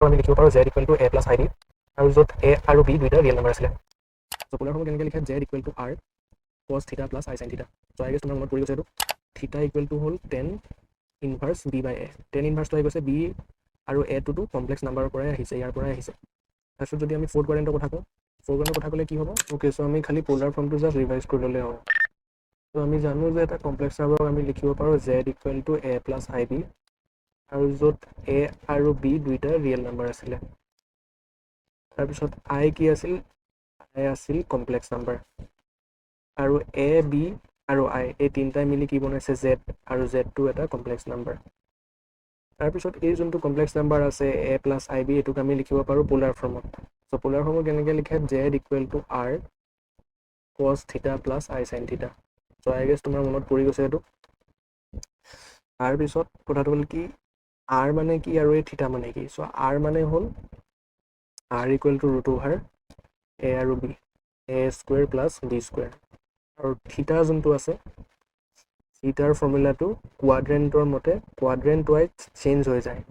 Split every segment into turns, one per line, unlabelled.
আমি লিখিব পাৰোঁ z equal two a plus ib আৰু য'ত a আৰু b দুইটা ৰিয়েল নাম্বাৰ আছিলে চ' পোলাৰ ফৰ্মত কেনেকৈ লিখে z equal to r cos theta plus i sin থিটা চ' আই গেছ তোমাৰ মনত পৰি গৈছে এইটো থিটা ইকুৱেল টু হ'ল tan inverse b by a tan ইনভাৰ্ছটো আহি গৈছে b আৰু এটোতো কমপ্লেক্স নাম্বাৰৰ পৰাই আহিছে ইয়াৰ পৰাই আহিছে তাৰপিছত যদি আমি ফ'ৰ্থ কোৱাড্ৰেণ্টৰ কথা কওঁ ফ'ৰ্থ কোৱাড্ৰেণ্টৰ কথা ক'লে কি হ'ব অ'কে চ' আমি খালি পোলাৰ ফৰ্মটো জাষ্ট ৰিভাইজ কৰি ল'লে হ'ব চ' আমি জানো যে এটা কমপ্লেক্স নাম্বাৰক আমি লিখিব পাৰোঁ z equal two a plus ib আৰু য'ত a আৰু b দুইটা ৰিয়েল নাম্বাৰ আছিলে তাৰপিছত i কি আছিল i আছিল কমপ্লেক্স নাম্বাৰ আৰু a b আৰু i এই তিনিটাই মিলি কি বনাইছে z আৰু z টো এটা কমপ্লেক্স নাম্বাৰ তাৰপিছত এই যোনটো কমপ্লেক্স নাম্বাৰ আছে a প্লাছ ib এইটোক আমি লিখিব পাৰোঁ পোলাৰ ফৰ্মত চ' পোলাৰ ফৰ্মত কেনেকৈ লিখে z equal to r cos theta plus i sin থিটা চ' আই গেছ তোমাৰ মনত পৰি গৈছে এইটো তাৰপিছত কথাটো হ'ল কি r মানে কি আৰু এই থিটা মানে কি চ' r মানে হ'ল r equal to root over a আৰু b a square plus b square আৰু থিটা যোনটো আছে থিটাৰ ফৰ্মুলাটো কোৱাড্ৰেণ্টৰ মতে কোৱাড্ৰেণ্ট ৱাইজ চেঞ্জ হৈ যায়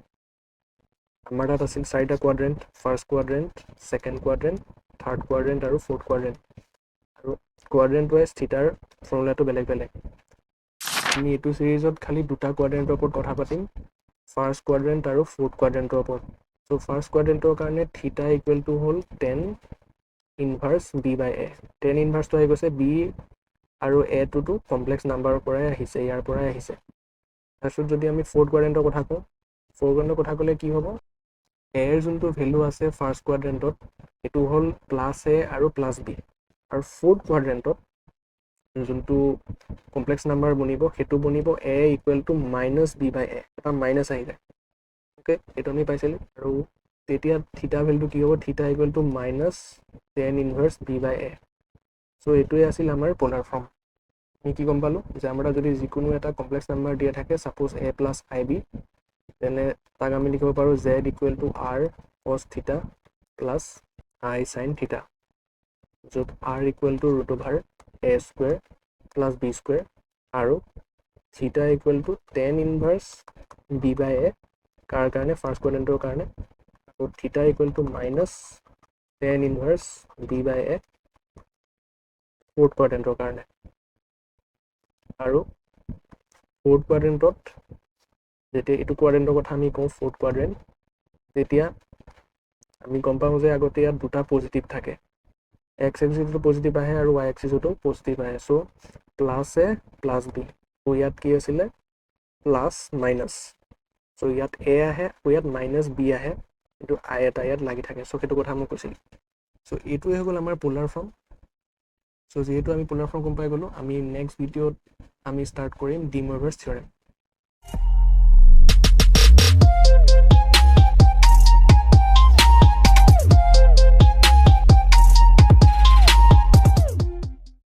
আমাৰ তাত আছিল চাৰিটা quadrant first quadrant second quadrant third quadrant আৰু ফ'ৰ্থ কোৱাড্ৰেণ্ট আৰু কোৱাড্ৰেণ্ট ৱাইজ থিটাৰ ফৰ্মুলাটো বেলেগ বেলেগ আমি এইটো চিৰিজত খালি দুটা কোৱাড্ৰেণ্টৰ ওপৰত কথা পাতিম ফাৰ্ষ্ট কোৱাড্ৰেণ্ট আৰু ফ'ৰ্থ কোৱাড্ৰেণ্টৰ ওপৰত চ' ফাৰ্ষ্ট কোৱাড্ৰেণ্টৰ কাৰণে থিটা ইকুৱেল টু হ'ল tan inverse b by a tan ইনভাৰ্ছটো আহি গৈছে b আৰু এটোতো কমপ্লেক্স নাম্বাৰৰ পৰাই আহিছে ইয়াৰ পৰাই আহিছে তাৰপিছত যদি আমি ফ'ৰ্থ কোৱাড্ৰেণ্টৰ কথা কওঁ ফ'ৰ্থ কোৱাড্ৰেণ্টৰ কথা ক'লে কি হ'ব এৰ যোনটো ভেলু আছে ফাৰ্ষ্ট কোৱাড্ৰেণ্টত সেইটো হ'ল প্লাছ a আৰু প্লাছ b আৰু ফ'ৰ্থ কোৱাড্ৰেণ্টত যোনটো কমপ্লেক্স নাম্বাৰ বনিব সেইটো বনিব a equal to minus b by a এটা মাইনাছ আহি যায় অ'কে এইটো আমি পাইছিলোঁ আৰু তেতিয়া থিটা ভেলুটো কি হ'ব theta equal to minus tan inverse b by a so' এইটোৱে আছিল আমাৰ পোলাৰ ফৰ্ম আমি কি গম পালোঁ যে আমাৰ যদি যিকোনো এটা কমপ্লেক্স নাম্বাৰ দিয়া থাকে ছাপ'জ a প্লাছ ib তেনে তাক আমি লিখিব পাৰোঁ z equal to r cos theta plus i sin theta য'ত r equal to root over a square plus b square আৰু theta equal to tan inverse b by a কাৰ কাৰণে first কোৱাড্ৰেণ্টৰ কাৰণে আৰু theta equal to minus tan inverse b by a fourth কোৱাড্ৰেণ্টৰ কাৰণে আৰু ফ'ৰ্থ কোৱাড্ৰেণ্টত যেতিয়া এইটো কোৱাড্ৰেণ্টৰ কথা আমি কওঁ ফ'ৰ্থ কোৱাড্ৰেণ্ট তেতিয়া আমি গম পাওঁ যে আগতে ইয়াত দুটা পজিটিভ থাকে এক্স এক্সিছতো পজিটিভ আহে আৰু ৱাই এক্সিছতো পজিটিভ আহে চ' প্লাছ এ প্লাছ বি ত' ইয়াত কি আছিলে প্লাছ মাইনাছ চ' ইয়াত এ আহে আৰু ইয়াত মাইনাছ বি আহে কিন্তু আই এটা ইয়াত লাগি থাকে চ' সেইটো কথা মই কৈছিলোঁ চ' এইটোৱে হৈ গ'ল আমাৰ পোলাৰ ফৰ্ম চ' যিহেতু আমি পোলাৰ ফৰ্ম গম পাই গ'লোঁ আমি নেক্সট ভিডিঅ'ত আমি ষ্টাৰ্ট কৰিম ডি ম'ৰভে'চ থিয়ৰেম